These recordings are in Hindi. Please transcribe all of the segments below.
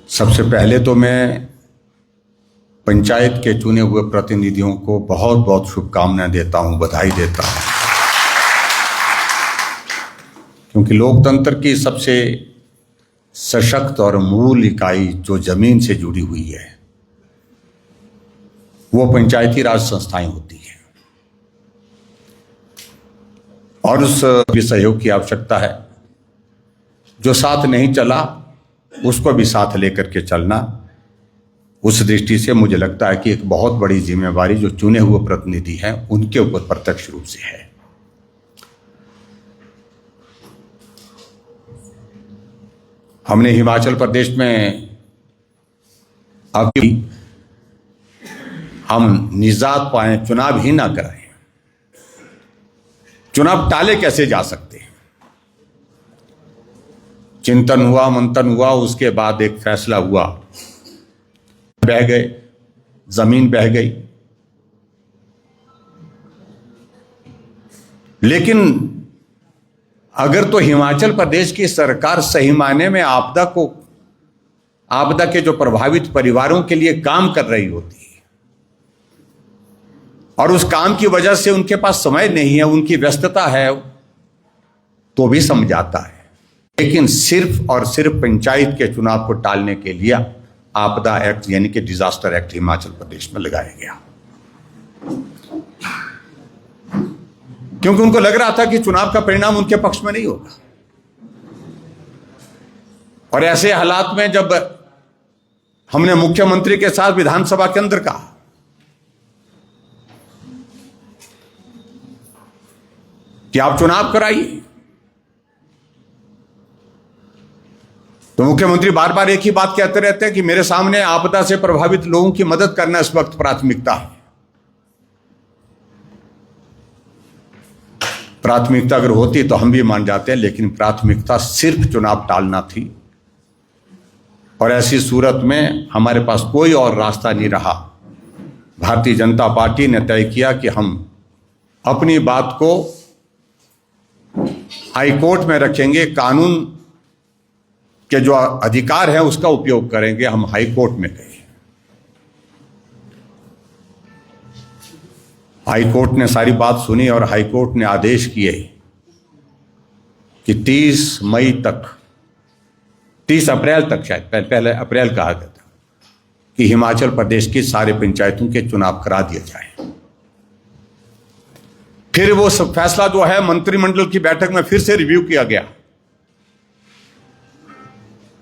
सबसे पहले तो मैं पंचायत के चुने हुए प्रतिनिधियों को बहुत बहुत शुभकामनाएं देता हूं, बधाई देता हूं, क्योंकि लोकतंत्र की सबसे सशक्त और मूल इकाई जो जमीन से जुड़ी हुई है वो पंचायती राज संस्थाएं होती है और उस भी सहयोग की आवश्यकता है। जो साथ नहीं चला उसको भी साथ लेकर के चलना, उस दृष्टि से मुझे लगता है कि एक बहुत बड़ी जिम्मेवारी जो चुने हुए प्रतिनिधि हैं उनके ऊपर प्रत्यक्ष रूप से है। हमने हिमाचल प्रदेश में अब हम निजात पाए, चुनाव ही ना कराएं। चुनाव टाले कैसे जा सकते हैं? चिंतन हुआ, मंथन हुआ, उसके बाद एक फैसला हुआ, बह गए, जमीन बह गई। लेकिन अगर तो हिमाचल प्रदेश की सरकार सही मायने में आपदा के जो प्रभावित परिवारों के लिए काम कर रही होती है और उस काम की वजह से उनके पास समय नहीं है, उनकी व्यस्तता है, तो भी समझाता है। लेकिन सिर्फ और सिर्फ पंचायत के चुनाव को टालने के लिए आपदा एक्ट यानी कि डिजास्टर एक्ट हिमाचल प्रदेश में लगाया गया, क्योंकि उनको लग रहा था कि चुनाव का परिणाम उनके पक्ष में नहीं होगा। और ऐसे हालात में जब हमने मुख्यमंत्री के साथ विधानसभा के अंदर कहा कि आप चुनाव कराइए, तो मुख्यमंत्री बार बार एक ही बात कहते रहते हैं कि मेरे सामने आपदा से प्रभावित लोगों की मदद करना इस वक्त प्राथमिकता है। प्राथमिकता अगर होती तो हम भी मान जाते हैं, लेकिन प्राथमिकता सिर्फ चुनाव टालना थी। और ऐसी सूरत में हमारे पास कोई और रास्ता नहीं रहा। भारतीय जनता पार्टी ने तय किया कि हम अपनी बात को हाईकोर्ट में रखेंगे, कानून के जो अधिकार है उसका उपयोग करेंगे। हम हाईकोर्ट में गए, हाईकोर्ट ने सारी बात सुनी और हाईकोर्ट ने आदेश किए कि 30 अप्रैल तक, शायद पहले अप्रैल कहा गया था, कि हिमाचल प्रदेश की सारे पंचायतों के चुनाव करा दिए जाए। फिर वो सब फैसला जो है मंत्रिमंडल की बैठक में फिर से रिव्यू किया गया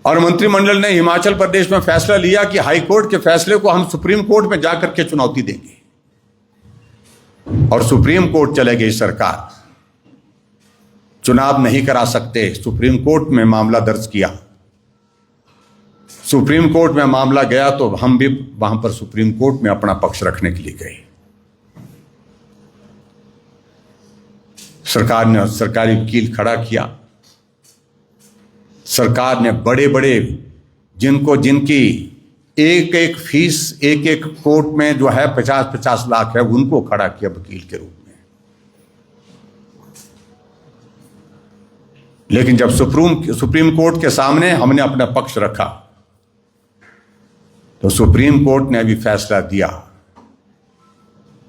और मंत्रिमंडल ने हिमाचल प्रदेश में फैसला लिया कि हाईकोर्ट के फैसले को हम सुप्रीम कोर्ट में जाकर के चुनौती देंगे। और सुप्रीम कोर्ट चले गई सरकार, चुनाव नहीं करा सकते। सुप्रीम कोर्ट में मामला दर्ज किया, सुप्रीम कोर्ट में मामला गया तो हम भी वहां पर सुप्रीम कोर्ट में अपना पक्ष रखने के लिए गए। सरकार ने सरकारी वकील खड़ा किया। सरकार ने बड़े बड़े जिनकी एक एक फीस एक एक कोर्ट में जो है 50-50 लाख है, उनको खड़ा किया वकील के रूप में। लेकिन जब सुप्रीम कोर्ट के सामने हमने अपना पक्ष रखा तो सुप्रीम कोर्ट ने भी फैसला दिया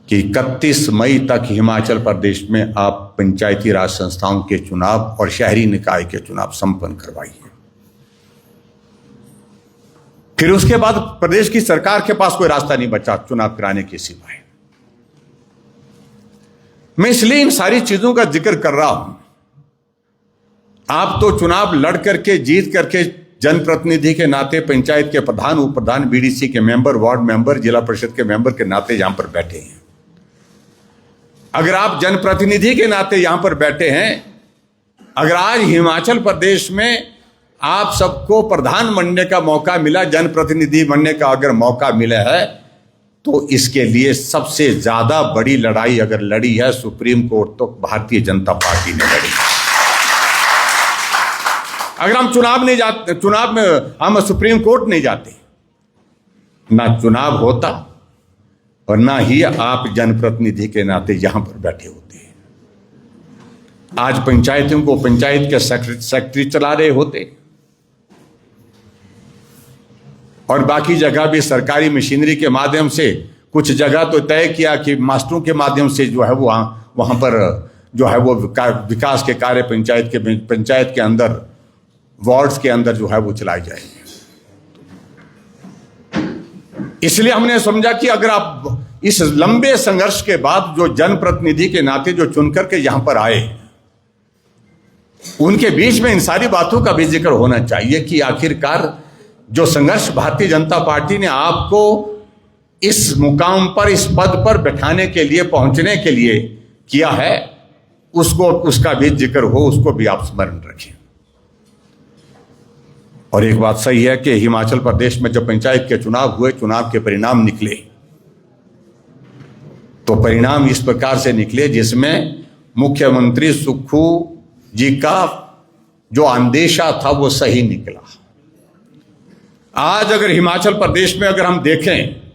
कि 31 मई तक हिमाचल प्रदेश में आप पंचायती राज संस्थाओं के चुनाव और शहरी निकाय के चुनाव संपन्न करवाइए। फिर उसके बाद प्रदेश की सरकार के पास कोई रास्ता नहीं बचा चुनाव कराने के सिवाय। मैं इसलिए इन सारी चीजों का जिक्र कर रहा हूं। आप तो चुनाव लड़ करके जीत करके जनप्रतिनिधि के नाते, पंचायत के प्रधान, उप प्रधान, बीडीसी के मेंबर, वार्ड मेंबर, जिला परिषद के मेंबर के नाते यहां पर बैठे हैं। अगर आप जनप्रतिनिधि के नाते यहां पर बैठे हैं, अगर आज हिमाचल प्रदेश में आप सबको प्रधान बनने का मौका मिला, जनप्रतिनिधि बनने का अगर मौका मिला है, तो इसके लिए सबसे ज्यादा बड़ी लड़ाई अगर लड़ी है सुप्रीम कोर्ट, तो भारतीय जनता पार्टी ने लड़ी। अगर हम चुनाव में हम सुप्रीम कोर्ट नहीं जाते, ना चुनाव होता और ना ही आप जनप्रतिनिधि के नाते यहां पर बैठे होते। आज पंचायतों को पंचायत के सेक्रेटरी चला रहे होते, और बाकी जगह भी सरकारी मशीनरी के माध्यम से, कुछ जगह तो तय किया कि मास्टरों के माध्यम से जो है वो वहाँ पर जो है वो विकास के कार्य पंचायत के अंदर, वार्ड्स के अंदर जो है वो चलाए जाएंगे। इसलिए हमने समझा कि अगर आप इस लंबे संघर्ष के बाद जो जनप्रतिनिधि के नाते जो चुनकर के यहां पर आए, उनके बीच में इन सारी बातों का भी जिक्र होना चाहिए कि आखिरकार जो संघर्ष भारतीय जनता पार्टी ने आपको इस मुकाम पर, इस पद पर बैठाने के लिए, पहुंचने के लिए किया है, उसका भी जिक्र हो, उसको भी आप स्मरण रखें। और एक बात सही है कि हिमाचल प्रदेश में जब पंचायत के चुनाव हुए, चुनाव के परिणाम निकले, तो परिणाम इस प्रकार से निकले जिसमें मुख्यमंत्री सुक्खू जी का जो अंदेशा था वो सही निकला। आज अगर हिमाचल प्रदेश में अगर हम देखें,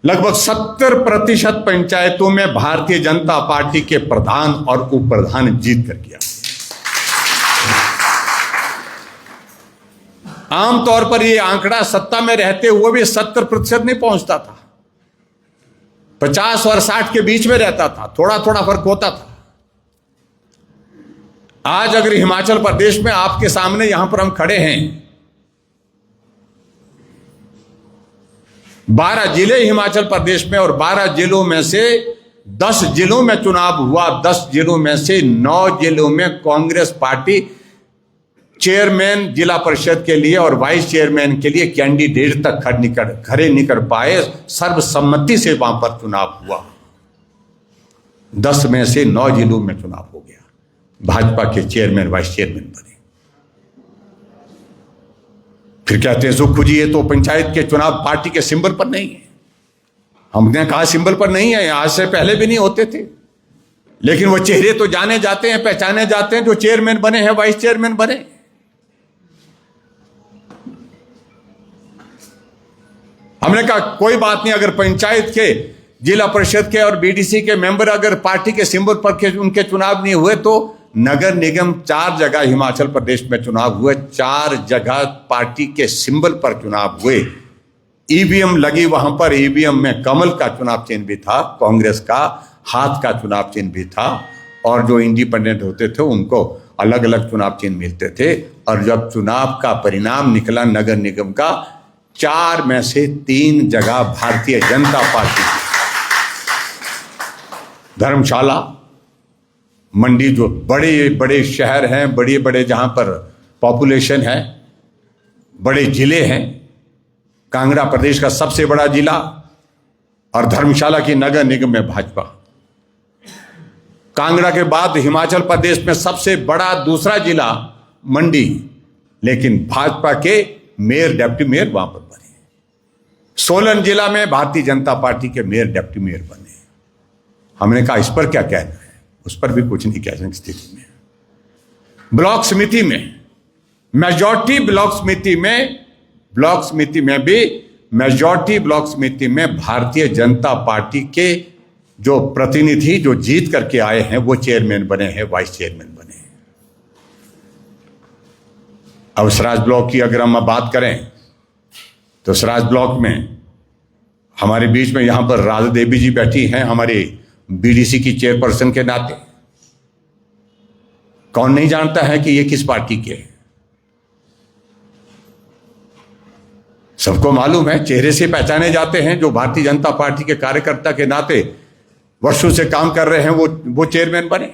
लगभग 70% पंचायतों में भारतीय जनता पार्टी के प्रधान और उप प्रधान जीत कर गया। आमतौर पर यह आंकड़ा सत्ता में रहते हुए भी 70% नहीं पहुंचता था, 50 और 60 के बीच में रहता था, थोड़ा थोड़ा फर्क होता था। आज अगर हिमाचल प्रदेश में आपके सामने यहां पर हम खड़े हैं, 12 जिले हिमाचल प्रदेश में, और 12 जिलों में से 10 जिलों में चुनाव हुआ। 10 जिलों में से 9 जिलों में कांग्रेस पार्टी चेयरमैन जिला परिषद के लिए और वाइस चेयरमैन के लिए कैंडिडेट तक खड़े नहीं कर पाए। सर्वसम्मति से वहां पर चुनाव हुआ। 10 में से 9 जिलों में चुनाव हो गया, भाजपा के चेयरमैन वाइस चेयरमैन बने। फिर कहते हैं सुक्खू जी ये तो पंचायत के चुनाव पार्टी के सिंबल पर नहीं है। हमने कहा सिंबल पर नहीं है, आज से पहले भी नहीं होते थे, लेकिन वो चेहरे तो जाने जाते हैं, पहचाने जाते हैं जो चेयरमैन बने हैं, वाइस चेयरमैन बने। हमने कहा कोई बात नहीं, अगर पंचायत के, जिला परिषद के और बीडीसी के मेंबर अगर पार्टी के सिंबल पर उनके चुनाव नहीं हुए, तो नगर निगम 4 जगह हिमाचल प्रदेश में चुनाव हुए, 4 जगह पार्टी के सिंबल पर चुनाव हुए। ईवीएम लगी वहां पर, ईवीएम में कमल का चुनाव चिन्ह भी था, कांग्रेस का हाथ का चुनाव चिन्ह भी था, और जो इंडिपेंडेंट होते थे उनको अलग अलग चुनाव चिन्ह मिलते थे। और जब चुनाव का परिणाम निकला नगर निगम का, 4 में से 3 जगह भारतीय जनता पार्टी, धर्मशाला, मंडी जो बड़े बड़े शहर हैं, बड़े बड़े जहां पर पॉपुलेशन है, बड़े जिले हैं, कांगड़ा प्रदेश का सबसे बड़ा जिला, और धर्मशाला की नगर निगम में भाजपा। कांगड़ा के बाद हिमाचल प्रदेश में सबसे बड़ा दूसरा जिला मंडी, लेकिन भाजपा के मेयर डिप्टी मेयर वहां पर बने। सोलन जिला में भारतीय जनता पार्टी के मेयर डिप्टी मेयर बने। हमने कहा इस पर क्या कहना है, उस पर भी कुछ नहीं कहने की स्थिति में। ब्लॉक समिति में मेजॉरिटी, ब्लॉक समिति में भारतीय जनता पार्टी के जो प्रतिनिधि जो जीत करके आए हैं वो चेयरमैन बने हैं, वाइस चेयरमैन बने हैं। अब सराज ब्लॉक की अगर हम बात करें तो सराज ब्लॉक में हमारे बीच में यहां पर राधा देवी जी बैठी हैं, हमारे बीडीसी की चेयरपर्सन के नाते। कौन नहीं जानता है कि ये किस पार्टी के हैं? सबको मालूम है, चेहरे से पहचाने जाते हैं। जो भारतीय जनता पार्टी के कार्यकर्ता के नाते वर्षों से काम कर रहे हैं वो चेयरमैन बने।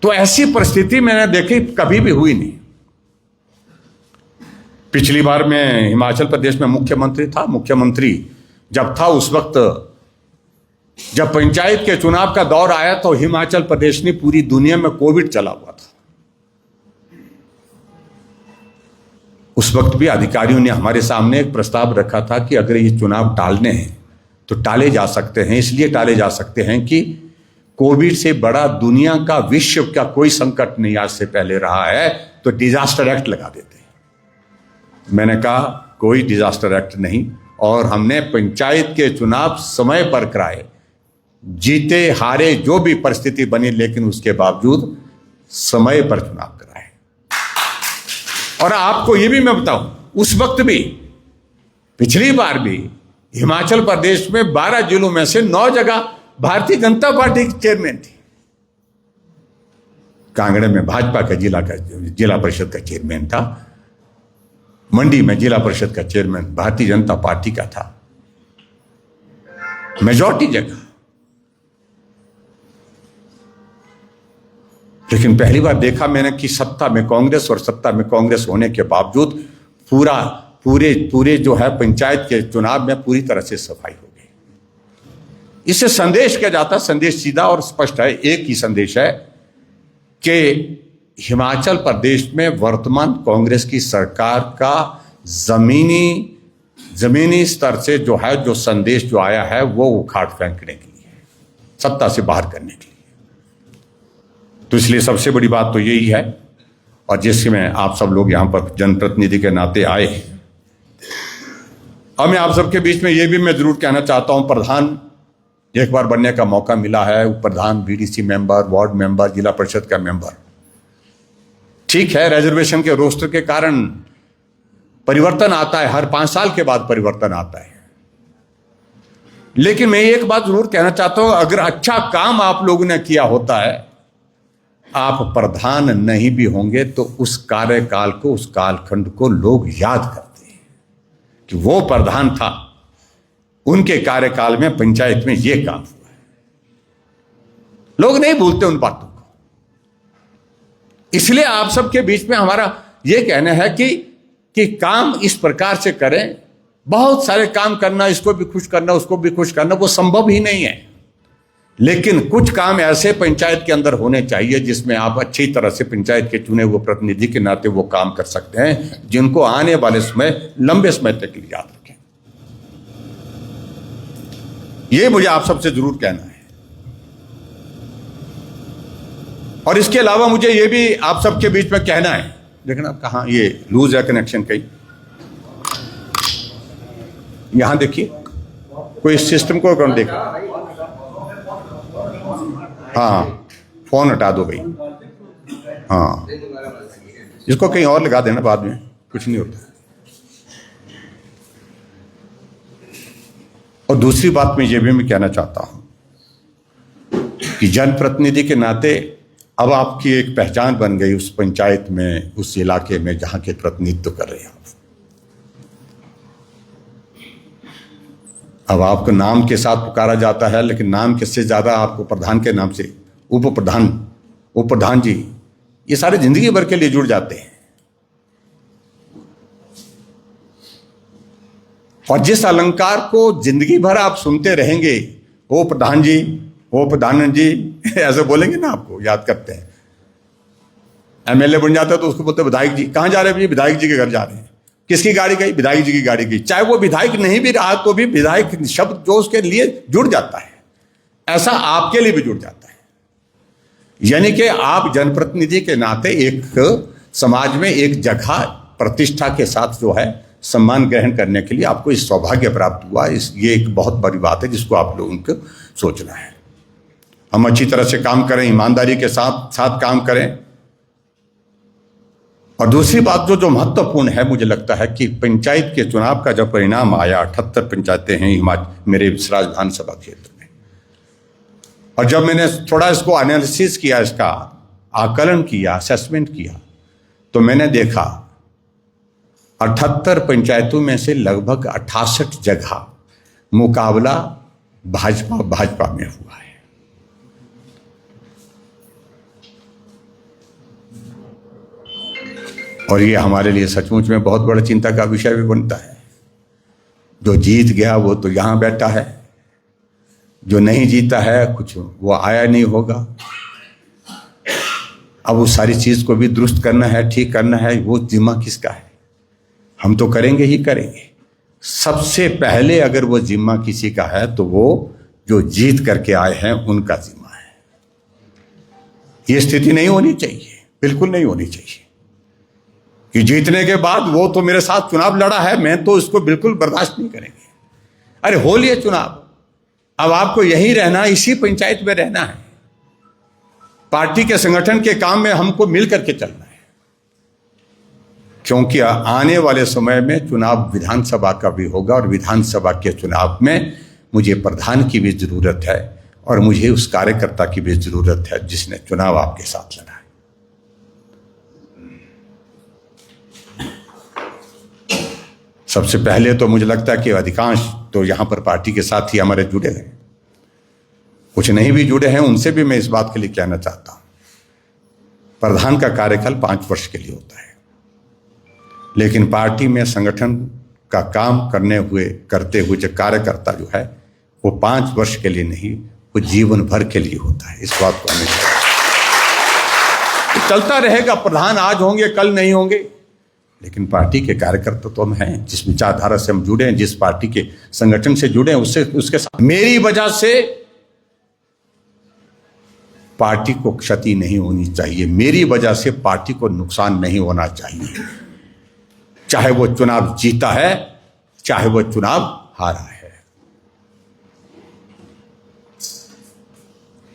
तो ऐसी परिस्थिति मैंने देखी कभी भी हुई नहीं। पिछली बार मैं हिमाचल प्रदेश में मुख्यमंत्री जब था, उस वक्त जब पंचायत के चुनाव का दौर आया तो हिमाचल प्रदेश ने, पूरी दुनिया में कोविड चला हुआ था। उस वक्त भी अधिकारियों ने हमारे सामने एक प्रस्ताव रखा था कि अगर ये चुनाव टालने हैं तो टाले जा सकते हैं। इसलिए टाले जा सकते हैं कि कोविड से बड़ा दुनिया का, विश्व का कोई संकट नहीं आज से पहले रहा है, तो डिजास्टर एक्ट लगा देते हैं। मैंने कहा कोई डिजास्टर एक्ट नहीं, और हमने पंचायत के चुनाव समय पर कराए, जीते हारे जो भी परिस्थिति बनी, लेकिन उसके बावजूद समय पर चुनाव कराए। और आपको ये भी मैं बताऊं उस वक्त भी, पिछली बार भी हिमाचल प्रदेश में 12 जिलों में से 9 जगह भारतीय जनता पार्टी की चेयरमैन थी। कांगड़ा में भाजपा का जिला परिषद का चेयरमैन था, मंडी में जिला परिषद का चेयरमैन भारतीय जनता पार्टी का था, मेजॉरिटी जगह। लेकिन पहली बार देखा मैंने कि सत्ता में कांग्रेस और सत्ता में कांग्रेस होने के बावजूद पूरे जो है पंचायत के चुनाव में पूरी तरह से सफाई हो गई। इससे संदेश क्या जाता, संदेश सीधा और स्पष्ट है, एक ही संदेश है कि हिमाचल प्रदेश में वर्तमान कांग्रेस की सरकार का जमीनी स्तर से जो संदेश जो आया है वो उखाड़ फेंकने के लिए, सत्ता से बाहर करने के लिए। तो इसलिए सबसे बड़ी बात तो यही है, और जिसमें आप सब लोग यहाँ पर जनप्रतिनिधि के नाते आए। अब मैं आप सबके बीच में ये भी मैं जरूर कहना चाहता हूँ, प्रधान एक बार बनने का मौका मिला है, प्रधान, बीडीसी मेंबर, वार्ड मेंबर, जिला परिषद का मेंबर। ठीक है, रिजर्वेशन के रोस्टर के कारण परिवर्तन आता है, हर 5 साल के बाद परिवर्तन आता है। लेकिन मैं एक बात जरूर कहना चाहता हूं, अगर अच्छा काम आप लोगों ने किया होता है, आप प्रधान नहीं भी होंगे तो उस कार्यकाल को, उस कालखंड को लोग याद करते हैं कि वो प्रधान था, उनके कार्यकाल में पंचायत में ये काम हुआ है। लोग नहीं भूलते उन बातों को। इसलिए आप सबके बीच में हमारा ये कहना है कि काम इस प्रकार से करें। बहुत सारे काम करना, इसको भी खुश करना, उसको भी खुश करना, वो संभव ही नहीं है। लेकिन कुछ काम ऐसे पंचायत के अंदर होने चाहिए जिसमें आप अच्छी तरह से पंचायत के चुने हुए प्रतिनिधि के नाते वो काम कर सकते हैं, जिनको आने वाले समय, लंबे समय तक याद रखें। ये मुझे आप सबसे जरूर कहना है। और इसके अलावा मुझे ये भी आप सबके बीच में कहना है, देखना कहां ये लूज है कनेक्शन कहीं, यहां देखिए, कोई सिस्टम को कौन देखा? हाँ, फोन हटा दो भाई। हाँ, इसको कहीं और लगा देना, बाद में कुछ नहीं होता। और दूसरी बात मैं ये भी मैं कहना चाहता हूं कि जनप्रतिनिधि के नाते अब आपकी एक पहचान बन गई उस पंचायत में, उस इलाके में जहां के प्रतिनिधित्व कर रहे हैं आप। अब आपको नाम के साथ पुकारा जाता है, लेकिन नाम के से ज्यादा आपको प्रधान के नाम से उप प्रधान जी, ये सारे जिंदगी भर के लिए जुड़ जाते हैं। और जिस अलंकार को जिंदगी भर आप सुनते रहेंगे, ओ प्रधान जी, ओ प्रधान जी, ऐसे बोलेंगे ना, आपको याद करते हैं। एमएलए बन जाता है तो उसको बोलते विधायक जी। कहां जा रहे हैं भैया? विधायक जी के घर जा रहे हैं। किसकी गाड़ी गई? विधायक जी की गाड़ी गई। चाहे वो विधायक नहीं भी रहा तो भी विधायक शब्द जो उसके लिए जुड़ जाता है, ऐसा आपके लिए भी जुड़ जाता है। यानी कि आप जनप्रतिनिधि के नाते एक समाज में एक जगह प्रतिष्ठा के साथ जो है सम्मान ग्रहण करने के लिए आपको इस सौभाग्य प्राप्त हुआ। ये एक बहुत बड़ी बात है जिसको आप लोगों को सोचना है। हम अच्छी तरह से काम करें, ईमानदारी के साथ काम करें। और दूसरी बात जो महत्वपूर्ण है, मुझे लगता है कि पंचायत के चुनाव का जब परिणाम आया, 78 पंचायतें हैं हिमाचल मेरे सराज विधानसभा क्षेत्र में, और जब मैंने थोड़ा इसको एनालिसिस किया, इसका आकलन किया, असेसमेंट किया, तो मैंने देखा 78 पंचायतों में से लगभग 68 जगह मुकाबला भाजपा में हुआ है। और ये हमारे लिए सचमुच में बहुत बड़ा चिंता का विषय भी बनता है। जो जीत गया वो तो यहां बैठा है, जो नहीं जीता है कुछ वो आया नहीं होगा। अब वो सारी चीज को भी दुरुस्त करना है, ठीक करना है, वो जिम्मा किसका है? हम तो करेंगे ही करेंगे। सबसे पहले अगर वो जिम्मा किसी का है तो वो जो जीत करके आए हैं उनका जिम्मा है। ये स्थिति नहीं होनी चाहिए, बिल्कुल नहीं होनी चाहिए कि जीतने के बाद वो तो मेरे साथ चुनाव लड़ा है, मैं तो इसको बिल्कुल बर्दाश्त नहीं करेंगे। अरे हो लिए चुनाव, अब आपको यहीं रहना है, इसी पंचायत में रहना है। पार्टी के संगठन के काम में हमको मिल करके चलना है। क्योंकि आने वाले समय में चुनाव विधानसभा का भी होगा और विधानसभा के चुनाव में मुझे प्रधान की भी ज़रूरत है और मुझे उस कार्यकर्ता की भी ज़रूरत है जिसने चुनाव आपके साथ लड़ा है। सबसे पहले तो मुझे लगता है कि अधिकांश तो यहाँ पर पार्टी के साथ ही हमारे जुड़े हैं, कुछ नहीं भी जुड़े हैं, उनसे भी मैं इस बात के लिए कहना चाहता हूँ, प्रधान का कार्यकाल 5 वर्ष के लिए होता है, लेकिन पार्टी में संगठन का काम करते हुए जो कार्यकर्ता जो है वो 5 वर्ष के लिए नहीं, वो जीवन भर के लिए होता है। इस बात को हमें तो चलता रहेगा, प्रधान आज होंगे कल नहीं होंगे, लेकिन पार्टी के कार्यकर्ता तो हम हैं, जिस विचारधारा से हम जुड़े हैं, जिस पार्टी के संगठन से जुड़े हैं, उसके साथ मेरी वजह से पार्टी को क्षति नहीं होनी चाहिए, मेरी वजह से पार्टी को नुकसान नहीं होना चाहिए, चाहे वो चुनाव जीता है चाहे वो चुनाव हारा है।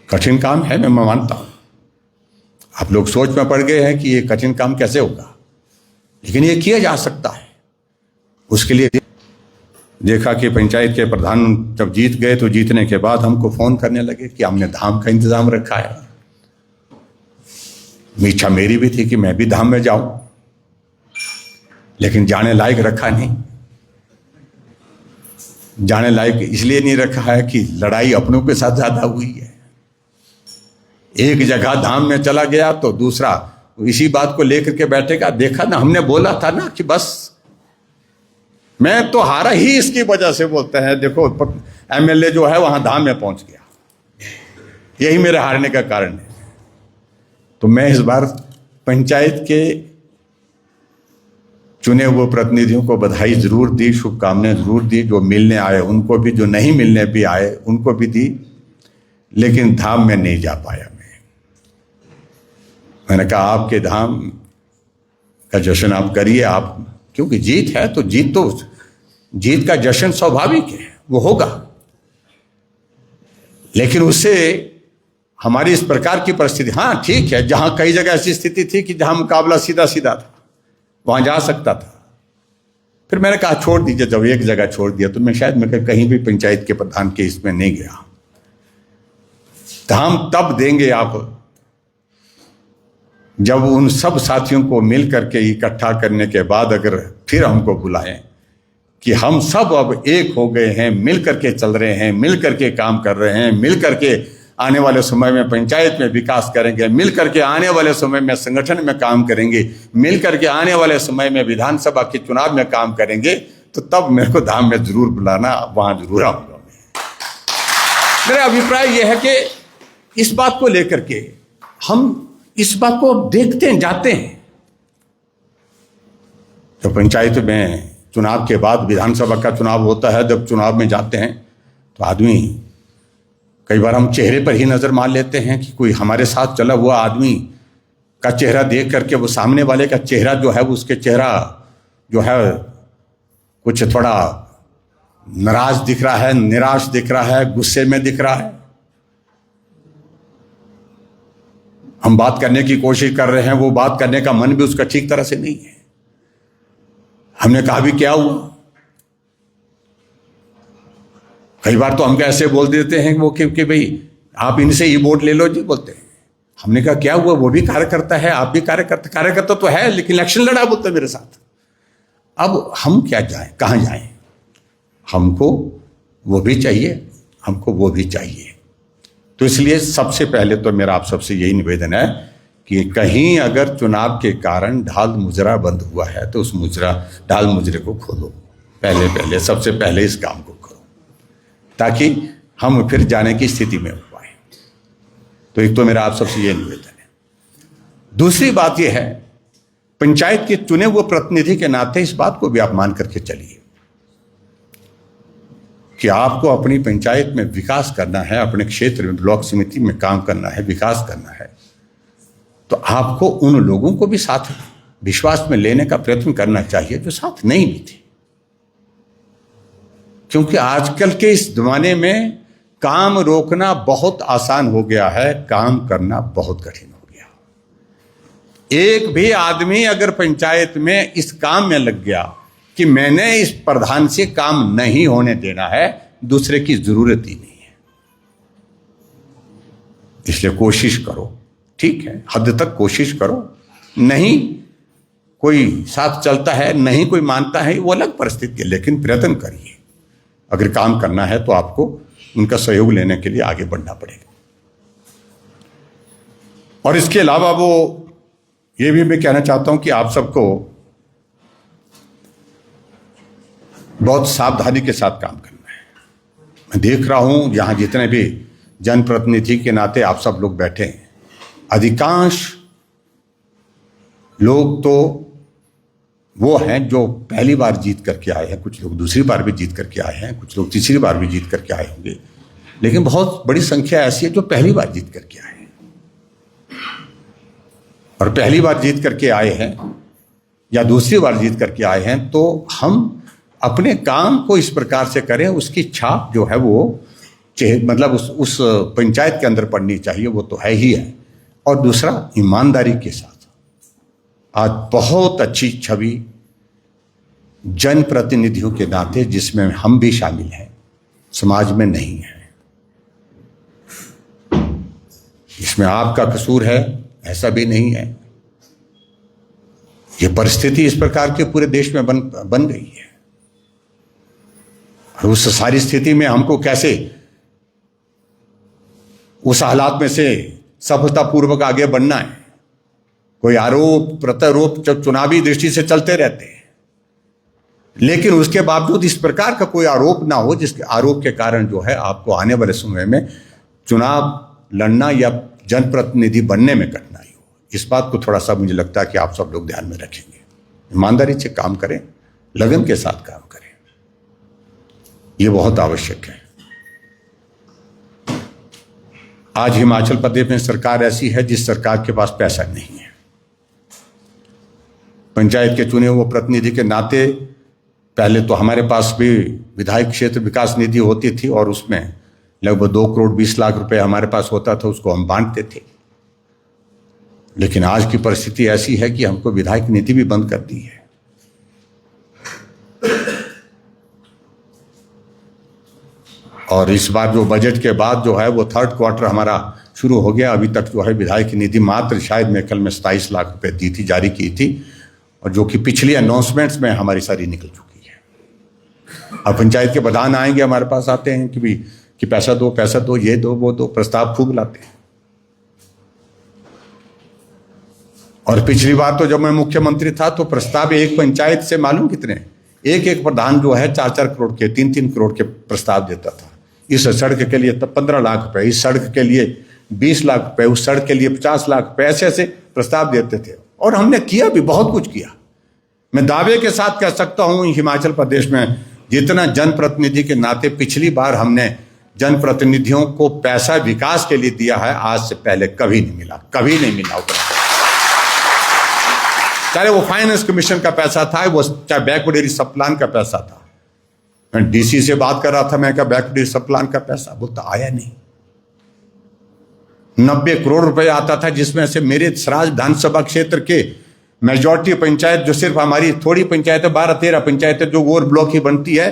कठिन काम है, मैं मानता हूं। आप लोग सोच में पड़ गए हैं कि ये कठिन काम कैसे होगा, लेकिन ये किया जा सकता है। उसके लिए देखा कि पंचायत के प्रधान जब जीत गए तो जीतने के बाद हमको फोन करने लगे कि हमने धाम का इंतजाम रखा है। इच्छा मेरी भी थी कि मैं भी धाम में जाऊं, लेकिन जाने लायक रखा नहीं। जाने लायक इसलिए नहीं रखा है कि लड़ाई अपनों के साथ ज्यादा हुई है। एक जगह धाम में चला गया तो दूसरा इसी बात को लेकर के बैठेगा। देखा ना, हमने बोला था ना कि बस मैं तो हारा ही इसकी वजह से, बोलते हैं देखो एमएलए जो है वहां धाम में पहुंच गया, यही मेरे हारने का कारण है। तो मैं इस बार पंचायत के चुने हुए प्रतिनिधियों को बधाई जरूर दी, शुभकामनाएं जरूर दी, जो मिलने आए उनको भी, जो नहीं मिलने भी आए उनको भी दी, लेकिन धाम में नहीं जा पाया। मैंने कहा आपके धाम का जश्न आप करिए, आप, क्योंकि जीत है तो जीत का जश्न स्वाभाविक है, वो होगा, लेकिन उससे हमारी इस प्रकार की परिस्थिति, हाँ ठीक है, जहां कई जगह ऐसी स्थिति थी कि जहां मुकाबला सीधा सीधा था वहां जा सकता था। फिर मैंने कहा छोड़ दीजिए, जब एक जगह छोड़ दिया तो मैं कहीं भी पंचायत के प्रधान के इसमें नहीं गया। धाम तब देंगे आप जब उन सब साथियों को मिल करके इकट्ठा करने के बाद अगर फिर हमको बुलाएं कि हम सब अब एक हो गए हैं, मिल करके चल रहे हैं, मिल करके काम कर रहे हैं, मिल करके आने वाले समय में पंचायत में विकास करेंगे, मिल करके आने वाले समय में संगठन में काम करेंगे, मिल करके आने वाले समय में विधानसभा के चुनाव में काम करेंगे, तो तब मेरे को धाम में जरूर बुलाना, वहां जरूर आऊंगा। मेरा अभिप्राय यह है कि इस बात को लेकर के हम इस बात को देखते हैं, जाते हैं। तो पंचायत में चुनाव के बाद विधानसभा का चुनाव होता है, जब चुनाव में जाते हैं तो आदमी, कई बार हम चेहरे पर ही नजर मार लेते हैं कि कोई हमारे साथ चला हुआ आदमी का चेहरा देख करके वो सामने वाले का चेहरा जो है, उसके चेहरा जो है कुछ थोड़ा नाराज दिख रहा है, निराश दिख रहा है, गुस्से में दिख रहा है। हम बात करने की कोशिश कर रहे हैं, वो बात करने का मन भी उसका ठीक तरह से नहीं है। हमने कहा भी क्या हुआ, कई बार तो हम ऐसे बोल देते हैं वो कि भाई आप इनसे ही वोट ले लो जी, बोलते हैं। हमने कहा क्या हुआ, वो भी कार्यकर्ता है, आप भी कार्यकर्ता तो है, लेकिन इलेक्शन लड़ा बोलते मेरे साथ। अब हम क्या जाएं, कहां जाएं? हमको वो भी चाहिए, हमको वो भी चाहिए। तो इसलिए सबसे पहले तो मेरा आप सबसे यही निवेदन है कि कहीं अगर चुनाव के कारण ढाल मुजरा बंद हुआ है तो उस ढाल मुजरे को खोलो, पहले सबसे पहले इस काम को करो, ताकि हम फिर जाने की स्थिति में हो पाए। तो एक तो मेरा आप सबसे यह निवेदन है। दूसरी बात यह है, पंचायत के चुने हुए प्रतिनिधि के नाते इस बात को भी आप मान करके चलिए कि आपको अपनी पंचायत में विकास करना है, अपने क्षेत्र में ब्लॉक समिति में काम करना है, विकास करना है, तो आपको उन लोगों को भी साथ विश्वास में लेने का प्रयत्न करना चाहिए जो साथ नहीं भी थे। क्योंकि आजकल के इस जमाने में काम रोकना बहुत आसान हो गया है, काम करना बहुत कठिन हो गया। एक भी आदमी अगर पंचायत में इस काम में लग गया कि मैंने इस प्रधान से काम नहीं होने देना है, दूसरे की जरूरत ही नहीं है। इसलिए कोशिश करो, ठीक है, हद तक कोशिश करो। नहीं कोई साथ चलता है, नहीं कोई मानता है, वो अलग परिस्थिति है, लेकिन प्रयत्न करिए। अगर काम करना है तो आपको उनका सहयोग लेने के लिए आगे बढ़ना पड़ेगा। और इसके अलावा वो ये भी मैं कहना चाहता हूं कि आप सबको बहुत सावधानी के साथ काम करना है। मैं देख रहा हूं यहां जितने भी जनप्रतिनिधि के नाते आप सब लोग बैठे हैं, अधिकांश लोग तो वो हैं जो पहली बार जीत करके आए हैं, कुछ लोग दूसरी बार भी जीत करके आए हैं, कुछ लोग तीसरी बार भी जीत करके आए होंगे, लेकिन बहुत बड़ी संख्या ऐसी है जो पहली बार जीत करके आए हैं। और पहली बार जीत करके आए हैं या दूसरी बार जीत करके आए हैं, तो हम अपने काम को इस प्रकार से करें, उसकी छाप जो है वो मतलब उस पंचायत के अंदर पड़नी चाहिए, वो तो है ही है। और दूसरा, ईमानदारी के साथ आज बहुत अच्छी छवि जनप्रतिनिधियों के नाते, जिसमें हम भी शामिल हैं, समाज में नहीं है। इसमें आपका कसूर है ऐसा भी नहीं है। ये परिस्थिति इस प्रकार के पूरे देश में बन गई है। और उस सारी स्थिति में हमको कैसे उस हालात में से सफलतापूर्वक आगे बढ़ना है। कोई आरोप प्रत्यारोप चुनावी दृष्टि से चलते रहते हैं, लेकिन उसके बावजूद इस प्रकार का कोई आरोप ना हो जिसके आरोप के कारण जो है आपको आने वाले समय में चुनाव लड़ना या जनप्रतिनिधि बनने में कठिनाई हो। इस बात को थोड़ा सा मुझे लगता है कि आप सब लोग ध्यान में रखेंगे। ईमानदारी से काम करें, लगन के साथ काम करें, ये बहुत आवश्यक है। आज हिमाचल प्रदेश में सरकार ऐसी है जिस सरकार के पास पैसा नहीं है। पंचायत के चुने हुए प्रतिनिधि के नाते पहले तो हमारे पास भी विधायक क्षेत्र विकास निधि होती थी और उसमें लगभग 2 करोड़ 20 लाख रुपए हमारे पास होता था, उसको हम बांटते थे। लेकिन आज की परिस्थिति ऐसी है कि हमको विधायक निधि भी बंद कर दी है। और इस बार जो बजट के बाद जो है वो 3rd क्वार्टर हमारा शुरू हो गया। अभी तक जो है विधायक निधि मात्र शायद मैं कल में 27 लाख रुपए दी थी, जारी की थी, और जो कि पिछली अनाउंसमेंट्स में हमारी सारी निकल चुकी है। अब पंचायत के प्रधान आएंगे हमारे पास, आते हैं कि पैसा दो, ये दो, वो दो, प्रस्ताव खूब लाते हैं। और पिछली बार तो जब मैं मुख्यमंत्री था तो प्रस्ताव एक पंचायत से मालूम कितने, एक प्रधान जो है 4-4 करोड़ के 3-3 करोड़ के प्रस्ताव देता था। इस सड़क के लिए तब 15 लाख रुपए, इस सड़क के लिए 20 लाख रुपए, उस सड़क के लिए 50 लाख रुपए, ऐसे प्रस्ताव देते थे। और हमने किया भी, बहुत कुछ किया। मैं दावे के साथ कह सकता हूं हिमाचल प्रदेश में जितना जनप्रतिनिधि के नाते पिछली बार हमने जनप्रतिनिधियों को पैसा विकास के लिए दिया है, आज से पहले कभी नहीं मिला, कभी नहीं मिला उतना। चाहे वो फाइनेंस कमीशन का पैसा था, वो चाहे बैकवर्ड एरिया सब प्लान का पैसा था। मैं डीसी से बात कर रहा था, मैं क्या बैकवर्ड एरिया सब प्लान का पैसा, बोलता आया नहीं। 90 करोड़ रुपए आता था, जिसमें से मेरे सराज विधानसभा क्षेत्र के मेजॉरिटी पंचायत, जो सिर्फ हमारी थोड़ी पंचायतें 12-13 पंचायतें जो ओवर ब्लॉक ही बनती है,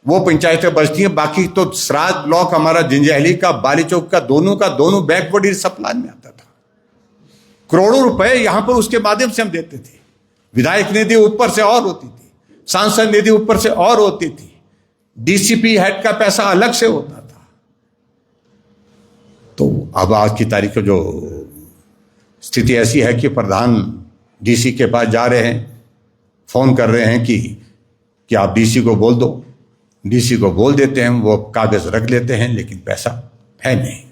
वो पंचायतें बचती हैं। बाकी तो सराज ब्लॉक हमारा जंजैहली का, बाली चौक का दोनों बैकवर्ड एरिया सब प्लान में आता था। करोड़ों रुपए यहां पर उसके माध्यम से हम देते थे। विधायक निधि ऊपर से और होती थी, सांसद निधि ऊपर से और होती थी, डीसीपी हेड का पैसा अलग से होता था। तो अब आज की तारीख में जो स्थिति ऐसी है कि प्रधान डीसी के पास जा रहे हैं, फोन कर रहे हैं कि आप डीसी को बोल दो, डीसी को बोल देते हैं, वो कागज रख लेते हैं, लेकिन पैसा है नहीं।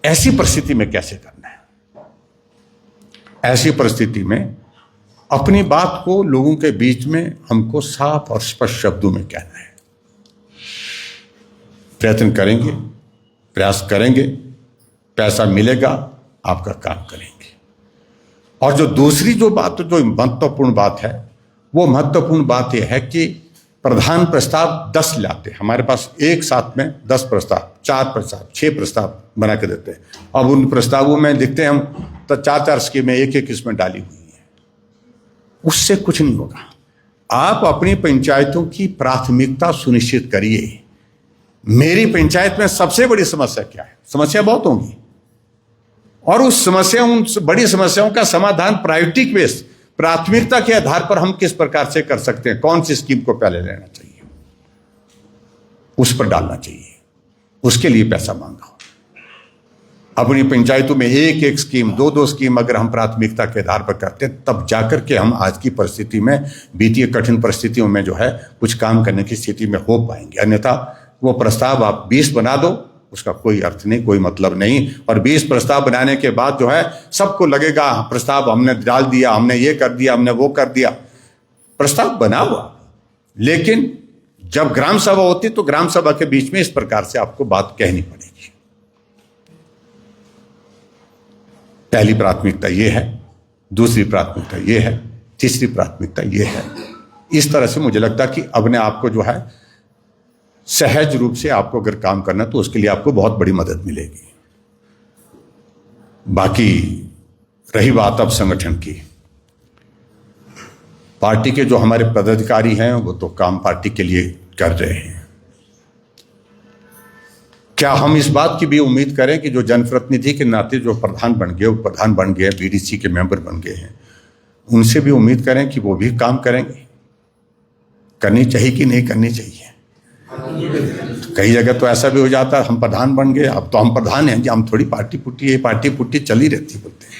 ऐसी परिस्थिति में कैसे करना है? ऐसी परिस्थिति में अपनी बात को लोगों के बीच में हमको साफ और स्पष्ट शब्दों में कहना है। प्रयत्न करेंगे, प्रयास करेंगे, पैसा मिलेगा, आपका काम करेंगे। और जो दूसरी जो महत्वपूर्ण बात है, वो महत्वपूर्ण बात यह है कि प्रधान प्रस्ताव 10 लाते, हमारे पास एक साथ में 10 प्रस्ताव, 4 प्रस्ताव, 6 प्रस्ताव बना के देते हैं। अब उन प्रस्तावों में देखते हैं हम तो 4-4 स्कीमें एक इसमें डाली हुई है। उससे कुछ नहीं होगा। आप अपनी पंचायतों की प्राथमिकता सुनिश्चित करिए। मेरी पंचायत में सबसे बड़ी समस्या क्या है? समस्या बहुत होंगी, और उन बड़ी समस्याओं का समाधान प्रायोरिटी बेस्ड, प्राथमिकता के आधार पर हम किस प्रकार से कर सकते हैं, कौन सी स्कीम को पहले लेना चाहिए, उस पर डालना चाहिए। उसके लिए पैसा मांगा। अपनी पंचायतों में एक स्कीम, 2 स्कीम अगर हम प्राथमिकता के आधार पर करते हैं, तब जाकर के हम आज की परिस्थिति में, बीती कठिन परिस्थितियों में जो है कुछ काम करने की स्थिति में हो पाएंगे। अन्यथा वो प्रस्ताव आप 20 बना दो, उसका कोई अर्थ नहीं, कोई मतलब नहीं। और 20 प्रस्ताव बनाने के बाद जो है सबको लगेगा प्रस्ताव हमने डाल दिया, हमने ये कर दिया, हमने वो कर दिया। प्रस्ताव बना हुआ, लेकिन जब ग्राम सभा होती तो ग्राम सभा के बीच में इस प्रकार से आपको बात कहनी पड़ेगी। पहली प्राथमिकता ये है, दूसरी प्राथमिकता ये है, तीसरी प्राथमिकता ये है। इस तरह से मुझे लगता है कि अपने आप को जो है सहज रूप से आपको अगर काम करना तो उसके लिए आपको बहुत बड़ी मदद मिलेगी। बाकी रही बात अब संगठन की, पार्टी के जो हमारे पदाधिकारी हैं वो तो काम पार्टी के लिए कर रहे हैं। क्या हम इस बात की भी उम्मीद करें कि जो जनप्रतिनिधि के नाते जो प्रधान बन गए, प्रधान बन गए, बीडीसी के मेंबर बन गए हैं, उनसे भी उम्मीद करें कि वो भी काम करेंगे? करनी चाहिए कि नहीं करनी चाहिए? कई जगह तो ऐसा भी हो जाता है, हम प्रधान बन गए, अब तो हम प्रधान हैं, हम थोड़ी पार्टी पुट्टी, ये पार्टी पुट्टी चली रहती बोलते हैं।